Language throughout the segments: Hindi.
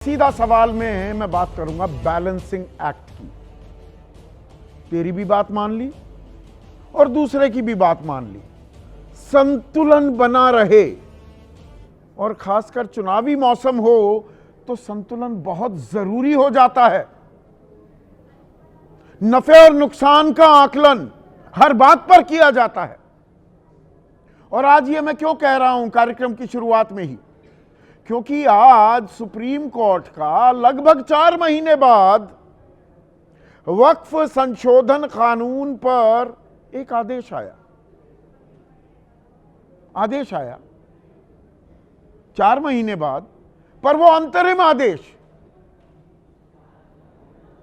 सीधा सवाल में मैं बात करूंगा बैलेंसिंग एक्ट की। तेरी भी बात मान ली और दूसरे की भी बात मान ली, संतुलन बना रहे। और खासकर चुनावी मौसम हो तो संतुलन बहुत जरूरी हो जाता है। नफे और नुकसान का आकलन हर बात पर किया जाता है। और आज ये मैं क्यों कह रहा हूं कार्यक्रम की शुरुआत में ही, क्योंकि आज सुप्रीम कोर्ट का लगभग 4 महीने बाद वक्फ संशोधन कानून पर एक आदेश आया। 4 महीने बाद, पर वो अंतरिम आदेश।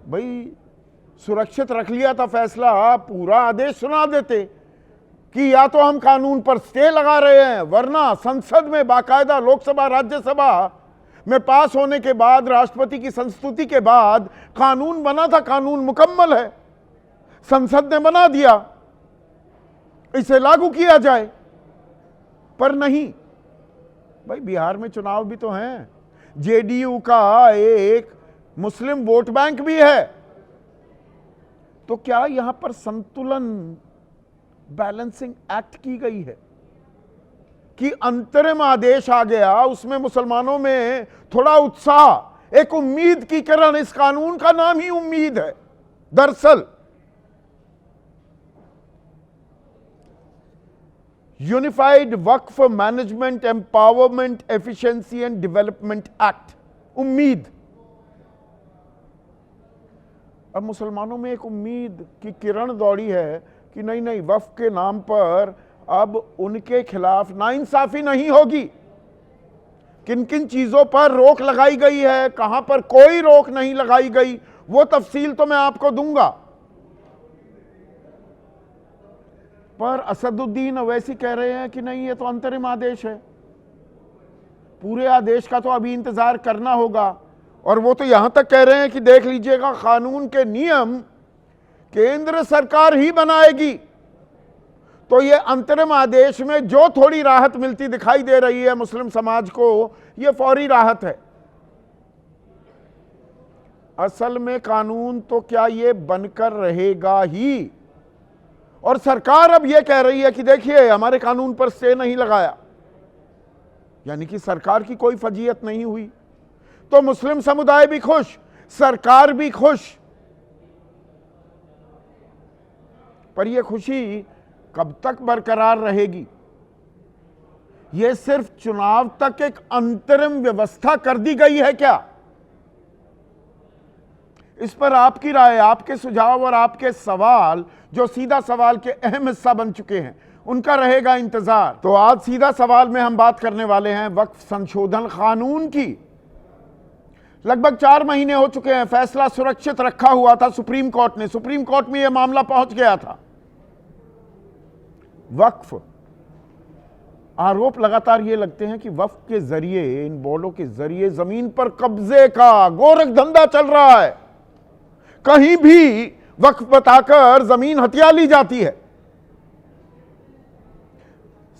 भाई सुरक्षित रख लिया था फैसला, पूरा आदेश सुना देते कि या तो हम कानून पर स्टे लगा रहे हैं, वरना संसद में बाकायदा लोकसभा राज्यसभा में पास होने के बाद, राष्ट्रपति की संस्तुति के बाद कानून बना था, कानून मुकम्मल है, संसद ने बना दिया, इसे लागू किया जाए। पर नहीं भाई, बिहार में चुनाव भी तो हैं, जेडीयू का एक मुस्लिम वोट बैंक भी है। तो क्या यहां पर संतुलन बैलेंसिंग एक्ट की गई है कि अंतरिम आदेश आ गया, उसमें मुसलमानों में थोड़ा उत्साह, एक उम्मीद की किरण। इस कानून का नाम ही उम्मीद है। दरअसल unified Waqf management empowerment efficiency and development act, उम्मीद। अब मुसलमानों में एक उम्मीद की किरण दौड़ी है कि नहीं नहीं, वक्फ के नाम पर अब उनके खिलाफ नाइंसाफी नहीं होगी। किन किन चीजों पर रोक लगाई गई है, कहां पर कोई रोक नहीं लगाई गई, वो तफसील तो मैं आपको दूंगा। पर असदुद्दीन अवैसी कह रहे हैं कि नहीं, ये तो अंतरिम आदेश है, पूरे आदेश का तो अभी इंतजार करना होगा। और वो तो यहां तक कह रहे हैं कि देख लीजिएगा, कानून के नियम केंद्र सरकार ही बनाएगी। तो ये अंतरिम आदेश में जो थोड़ी राहत मिलती दिखाई दे रही है मुस्लिम समाज को, ये फौरी राहत है। असल में कानून तो क्या ये बनकर रहेगा ही। और सरकार अब ये कह रही है कि देखिए, हमारे कानून पर स्टे नहीं लगाया, यानी कि सरकार की कोई फजीयत नहीं हुई। तो मुस्लिम समुदाय भी खुश, सरकार भी खुश। पर यह खुशी कब तक बरकरार रहेगी? यह सिर्फ चुनाव तक एक अंतरिम व्यवस्था कर दी गई है क्या? इस पर आपकी राय, आपके सुझाव और आपके सवाल, जो सीधा सवाल के अहम हिस्सा बन चुके हैं, उनका रहेगा इंतजार। तो आज सीधा सवाल में हम बात करने वाले हैं वक्फ संशोधन कानून की। लगभग 4 महीने हो चुके हैं, फैसला सुरक्षित रखा हुआ था सुप्रीम कोर्ट ने। सुप्रीम कोर्ट में यह मामला पहुंच गया था। वक्फ, आरोप लगातार ये लगते हैं कि वक्फ के जरिए, इन बोर्डों के जरिए जमीन पर कब्जे का गोरख धंधा चल रहा है। कहीं भी वक्फ बताकर जमीन हथिया ली जाती है।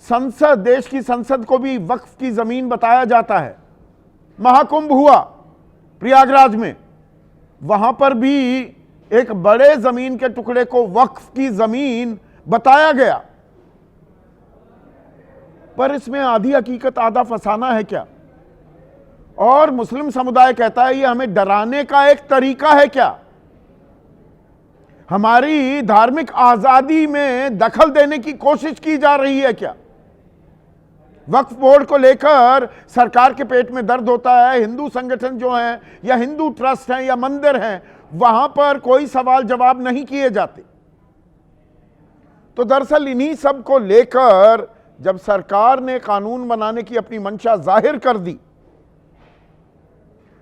संसद, देश की संसद को भी वक्फ की जमीन बताया जाता है। महाकुंभ हुआ प्रयागराज में, वहां पर भी एक बड़े जमीन के टुकड़े को वक्फ की जमीन बताया गया। पर इसमें आधी हकीकत आधा फसाना है क्या? और मुस्लिम समुदाय कहता है ये हमें डराने का एक तरीका है क्या? हमारी धार्मिक आजादी में दखल देने की कोशिश की जा रही है क्या? वक्फ बोर्ड को लेकर सरकार के पेट में दर्द होता है। हिंदू संगठन जो हैं, या हिंदू ट्रस्ट हैं, या मंदिर हैं, वहां पर कोई सवाल जवाब नहीं किए जाते। तो दरअसल इन्हीं सब को लेकर जब सरकार ने कानून बनाने की अपनी मंशा जाहिर कर दी,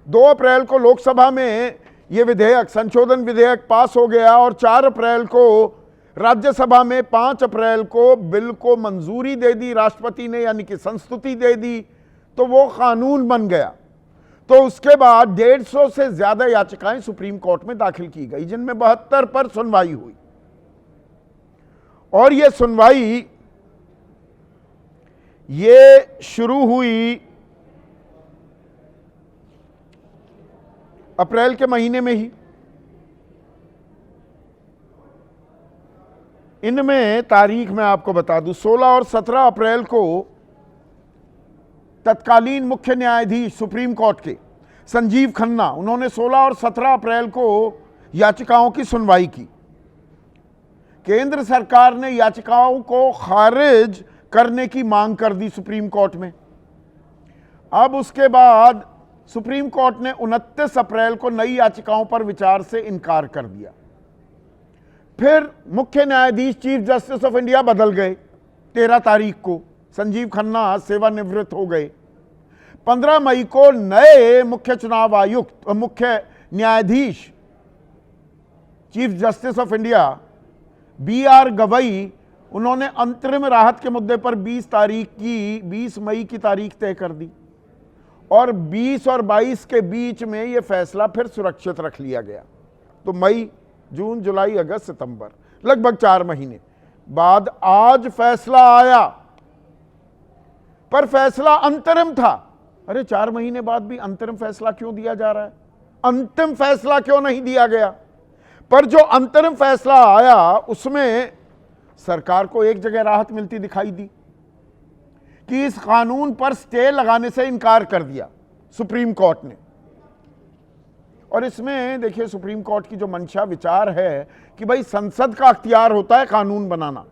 2 अप्रैल को लोकसभा में यह विधेयक, संशोधन विधेयक पास हो गया और 4 अप्रैल को राज्यसभा में, 5 अप्रैल को बिल को मंजूरी दे दी राष्ट्रपति ने, यानी कि संस्तुति दे दी, तो वो कानून बन गया। तो उसके बाद 150 से ज्यादा याचिकाएं सुप्रीम कोर्ट में दाखिल की गई, जिनमें 72 पर सुनवाई हुई। और यह सुनवाई ये शुरू हुई अप्रैल के महीने में ही। इनमें तारीख मैं आपको बता दूं, 16 और 17 अप्रैल को तत्कालीन मुख्य न्यायाधीश सुप्रीम कोर्ट के संजीव खन्ना, उन्होंने 16 और 17 अप्रैल को याचिकाओं की सुनवाई की। केंद्र सरकार ने याचिकाओं को खारिज करने की मांग कर दी सुप्रीम कोर्ट में। अब उसके बाद सुप्रीम कोर्ट ने 29 अप्रैल को नई याचिकाओं पर विचार से इनकार कर दिया। फिर मुख्य न्यायाधीश चीफ जस्टिस ऑफ इंडिया बदल गए। 13 तारीख को संजीव खन्ना सेवानिवृत्त हो गए। 15 मई को नए मुख्य चुनाव आयुक्त और मुख्य न्यायाधीश chief justice of India BR Gavai, उन्होंने अंतरिम राहत के मुद्दे पर 20 मई की तारीख तय कर दी और 20 और 22 के बीच में यह फैसला फिर सुरक्षित रख लिया गया। तो मई, जून, जुलाई, अगस्त, सितंबर, लगभग 4 महीने बाद आज फैसला आया, पर फैसला अंतरिम था। अरे 4 महीने बाद भी अंतरिम फैसला क्यों दिया जा रहा है? अंतिम फैसला क्यों नहीं दिया गया? पर जो अंतरिम फैसला आया उसमें सरकार को एक जगह राहत मिलती दिखाई दी कि इस कानून पर स्टे लगाने से इनकार कर दिया सुप्रीम कोर्ट ने। और इसमें देखिए सुप्रीम कोर्ट की जो मंशा विचार है कि भाई संसद का अख्तियार होता है कानून बनाना,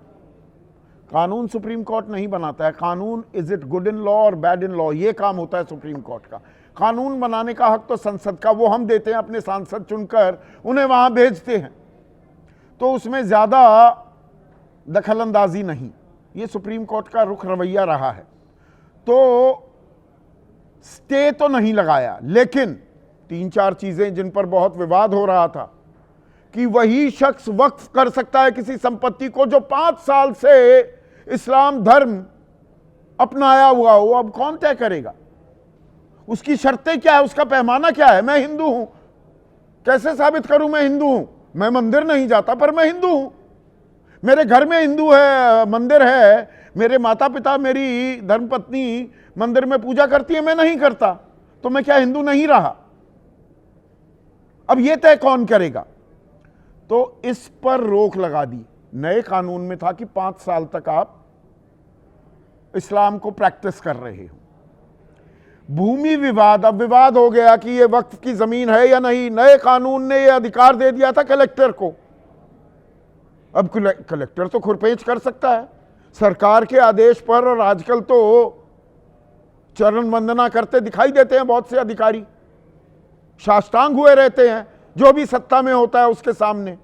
कानून सुप्रीम कोर्ट नहीं बनाता है। कानून is it good in law और बैड इन लॉ, ये काम होता है सुप्रीम कोर्ट का। कानून बनाने का हक तो संसद का, वो हम देते हैं, अपने सांसद चुनकर उन्हें वहां भेजते हैं, तो उसमें ज्यादा दखलंदाजी नहीं। ये सुप्रीम कोर्ट का रुख रवैया रहा है। तो स्टे तो नहीं लगाया, लेकिन 3-4 चीजें जिन पर बहुत विवाद हो रहा था कि वही शख्स वक्फ कर सकता है किसी संपत्ति को जो 5 साल से इस्लाम धर्म अपनाया हुआ हो, अब कौन तय करेगा? उसकी शर्तें क्या है, उसका पैमाना क्या है? मैं हिंदू हूं, कैसे साबित करूं मैं हिंदू हूं? मैं मंदिर नहीं जाता पर मैं हिंदू हूं, मेरे घर में हिंदू है, मंदिर है, मेरे माता पिता, मेरी धर्मपत्नी मंदिर में पूजा करती है, मैं नहीं करता, तो मैं क्या हिंदू नहीं रहा? अब यह तय कौन करेगा? तो इस पर रोक लगा दी। नए कानून में था कि 5 साल तक आप इस्लाम को प्रैक्टिस कर रहे हो। भूमि विवाद, अब विवाद हो गया कि यह वक्फ की जमीन है या नहीं। नए कानून ने यह अधिकार दे दिया था कलेक्टर को। अब कलेक्टर तो खुरपेच कर सकता है सरकार के आदेश पर, और आजकल तो चरण वंदना करते दिखाई देते हैं बहुत से अधिकारी, साष्टांग हुए रहते हैं जो भी सत्ता में होता है उसके सामने।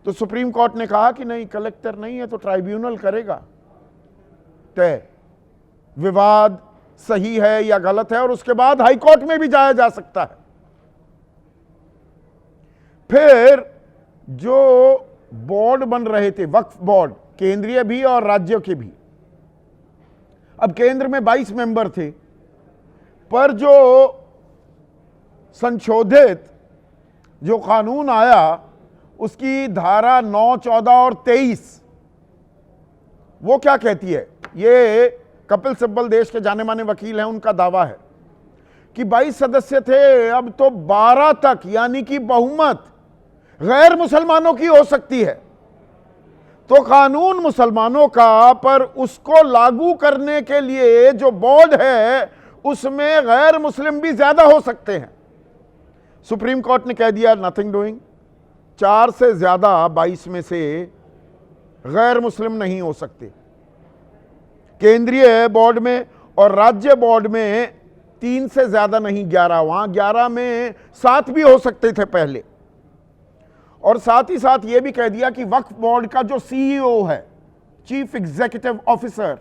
तो सुप्रीम कोर्ट ने कहा कि नहीं, कलेक्टर नहीं है तो ट्राइब्यूनल करेगा तय, विवाद सही है या गलत है, और उसके बाद हाई कोर्ट में भी जाया जा सकता है। फिर जो बोर्ड बन रहे थे, वक्फ बोर्ड, केंद्रीय भी और राज्यों के भी, अब केंद्र में 22 मेंबर थे, पर जो संशोधित जो कानून आया उसकी धारा 9, 14 और 23 वो क्या कहती है? ये कपिल सिब्बल देश के जाने माने वकील हैं, उनका दावा है कि 22 सदस्य थे, अब तो 12 तक, यानी कि बहुमत गैर मुसलमानों की हो सकती है। तो कानून मुसलमानों का, पर उसको लागू करने के लिए जो बोर्ड है उसमें गैर मुस्लिम भी ज्यादा हो सकते हैं। सुप्रीम कोर्ट ने कह दिया नथिंग डूइंग, 4 से ज्यादा 22 में से गैर मुस्लिम नहीं हो सकते। केंद्रीय बोर्ड में और राज्य बोर्ड में 3 से ज्यादा नहीं, 11, वहां 11 में 7 भी हो सकते थे पहले। और साथ ही साथ यह भी कह दिया कि वक्फ बोर्ड का जो CEO है, चीफ एग्जीक्यूटिव ऑफिसर,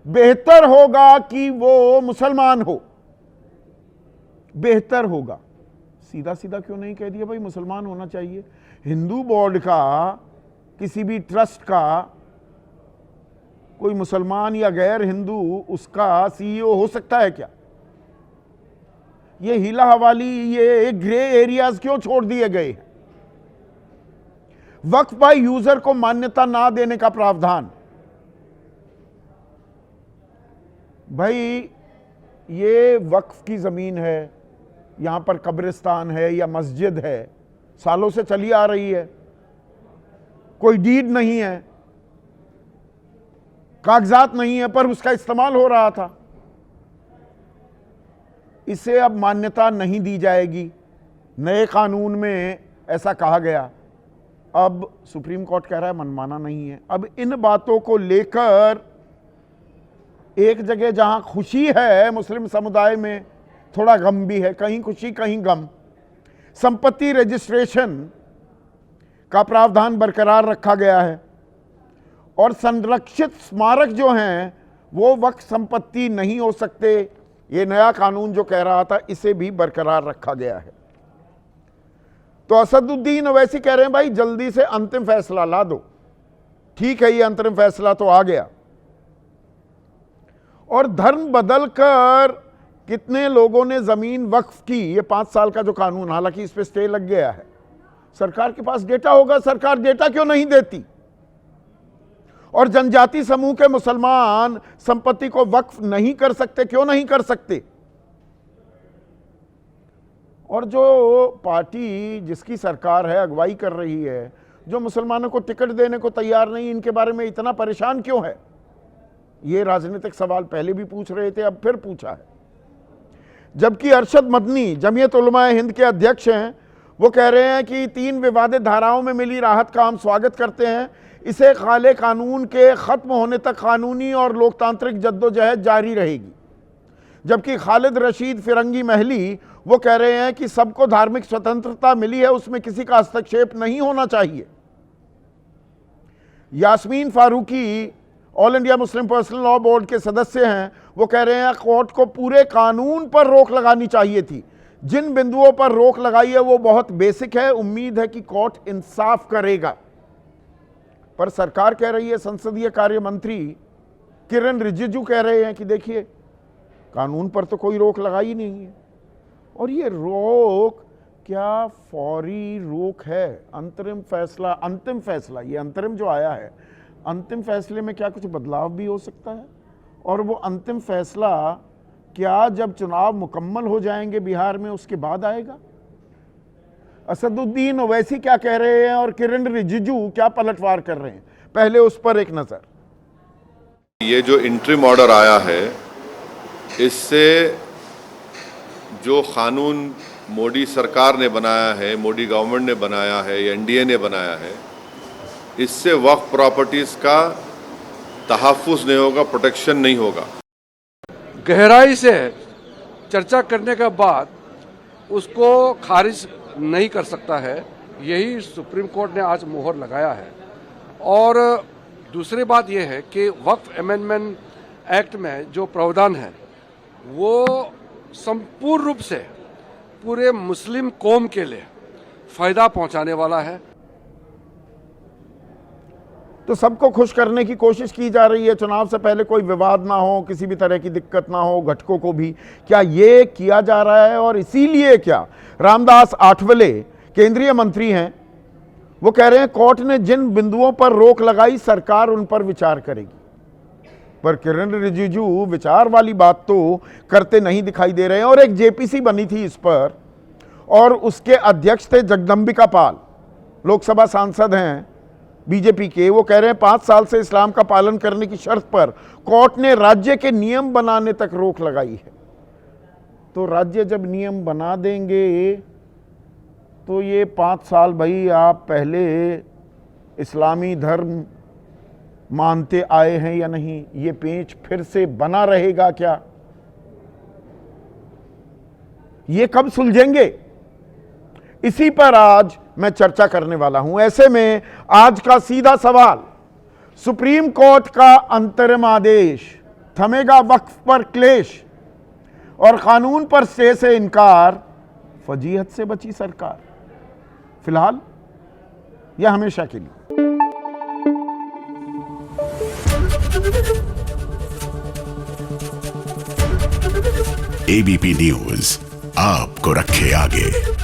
बेहतर होगा कि वो मुसलमान हो, बेहतर होगा। सीधा सीधा क्यों नहीं कह दिया भाई मुसलमान होना चाहिए? हिंदू बोर्ड का, किसी भी ट्रस्ट का कोई मुसलमान या गैर हिंदू उसका CEO हो सकता है क्या? ये हीला हवाली, ये ग्रे एरियाज क्यों छोड़ दिए गए? वक्फ बाय यूजर को मान्यता ना देने का प्रावधान, भाई ये वक्फ की जमीन है, यहां पर कब्रिस्तान है या मस्जिद है, सालों से चली आ रही है, कोई डीड नहीं है, कागजात नहीं है, पर उसका इस्तेमाल हो रहा था। इसे अब मान्यता नहीं दी जाएगी। नए कानून में ऐसा कहा गया। अब सुप्रीम कोर्ट कह रहा है मनमाना नहीं है। अब इन बातों को लेकर एक जगह जहां खुशी है मुस्लिम समुदाय में, थोड़ा गम भी है, कहीं खुशी कहीं गम। संपत्ति रजिस्ट्रेशन का प्रावधान बरकरार रखा गया है और संरक्षित स्मारक जो हैं वो वक्फ संपत्ति नहीं हो सकते। ये नया कानून जो कह रहा था, इसे भी बरकरार रखा गया है। तो असदुद्दीन ओवैसी कह रहे हैं भाई जल्दी से अंतिम फैसला ला दो। ठीक है, ये अंतरिम फैसला तो आ गया, और धर्म बदलकर कितने लोगों ने जमीन वक्फ की। ये 5 साल का जो कानून, हालांकि इस पे स्टे लग गया है, सरकार के पास डेटा होगा, सरकार डेटा क्यों नहीं देती। और जनजाति समूह के मुसलमान संपत्ति को वक्फ नहीं कर सकते, क्यों नहीं कर सकते। और जो पार्टी जिसकी सरकार है, अगुवाई कर रही है, जो मुसलमानों को टिकट देने को तैयार नहीं, इनके बारे में इतना परेशान क्यों है। ये राजनीतिक सवाल पहले भी पूछ रहे थे, अब फिर पूछा है। जबकि अरशद मदनी जमीयत उलमा हिंद के अध्यक्ष हैं, वो कह रहे हैं कि 3 विवादित धाराओं में मिली राहत का हम स्वागत करते हैं। इसे काले कानून के खत्म होने तक कानूनी और लोकतांत्रिक जद्दोजहद जारी रहेगी। जबकि खालिद रशीद फिरंगी महली वो कह रहे हैं कि सबको धार्मिक स्वतंत्रता मिली है, उसमें किसी का हस्तक्षेप नहीं होना चाहिए। Yasmin Farooqui all India Muslim personal law board के सदस्य हैं, वो कह रहे हैं कोर्ट को पूरे कानून पर रोक लगानी चाहिए थी। जिन बिंदुओं पर रोक लगाई है वो बहुत बेसिक है, उम्मीद है कि कोर्ट इंसाफ करेगा। पर सरकार कह रही है, संसदीय कार्य मंत्री किरण रिजिजू कह रहे हैं कि देखिए कानून पर तो कोई रोक लगाई नहीं है। और ये रोक क्या फौरी रोक है, अंतरिम फैसला, अंतिम फैसला, ये अंतरिम जो आया है, अंतिम फैसले में क्या कुछ बदलाव भी हो सकता है। और वो अंतिम फैसला क्या जब चुनाव मुकम्मल हो जाएंगे बिहार में उसके बाद आएगा। असदुद्दीन ओवैसी क्या कह रहे हैं और किरण रिजिजू क्या पलटवार कर रहे हैं, पहले उस पर एक नजर। ये जो इंटरिम ऑर्डर आया है, इससे जो कानून मोदी सरकार ने बनाया है, मोदी गवर्नमेंट ने बनाया है या एनडीए ने बनाया है, इससे वक्फ प्रॉपर्टीज का तहफ़्फ़ुज़ नहीं होगा, प्रोटेक्शन नहीं होगा। गहराई से चर्चा करने के बाद उसको खारिज नहीं कर सकता है, यही सुप्रीम कोर्ट ने आज मोहर लगाया है। और दूसरी बात यह है कि वक्फ अमेंडमेंट एक्ट में जो प्रावधान है वो संपूर्ण रूप से पूरे मुस्लिम कौम के लिए फायदा पहुंचाने वाला है। तो सबको खुश करने की कोशिश की जा रही है, चुनाव से पहले कोई विवाद ना हो, किसी भी तरह की दिक्कत ना हो, घटकों को भी, क्या ये किया जा रहा है। और इसीलिए क्या रामदास आठवले केंद्रीय मंत्री हैं, वो कह रहे हैं कोर्ट ने जिन बिंदुओं पर रोक लगाई सरकार उन पर विचार करेगी। पर किरण रिजिजू विचार वाली बात तो करते नहीं दिखाई दे रहे हैं। और एक जेपीसी बनी थी इस पर, और उसके अध्यक्ष थे जगदम्बिका पाल, लोकसभा सांसद हैं बीजेपी के। वो कह रहे हैं 5 साल से इस्लाम का पालन करने की शर्त पर कोर्ट ने राज्य के नियम बनाने तक रोक लगाई है। तो राज्य जब नियम बना देंगे तो ये 5 साल भाई आप पहले इस्लामी धर्म मानते आए हैं या नहीं, ये पेंच फिर से बना रहेगा क्या, ये कब सुलझेंगे, इसी पर आज मैं चर्चा करने वाला हूं। ऐसे में आज का सीधा सवाल, सुप्रीम कोर्ट का अंतरिम आदेश थमेगा वक्फ पर क्लेश और कानून पर स्टे से इनकार, फजीहत से बची सरकार फिलहाल या हमेशा के लिए। एबीपी न्यूज आपको रखे आगे।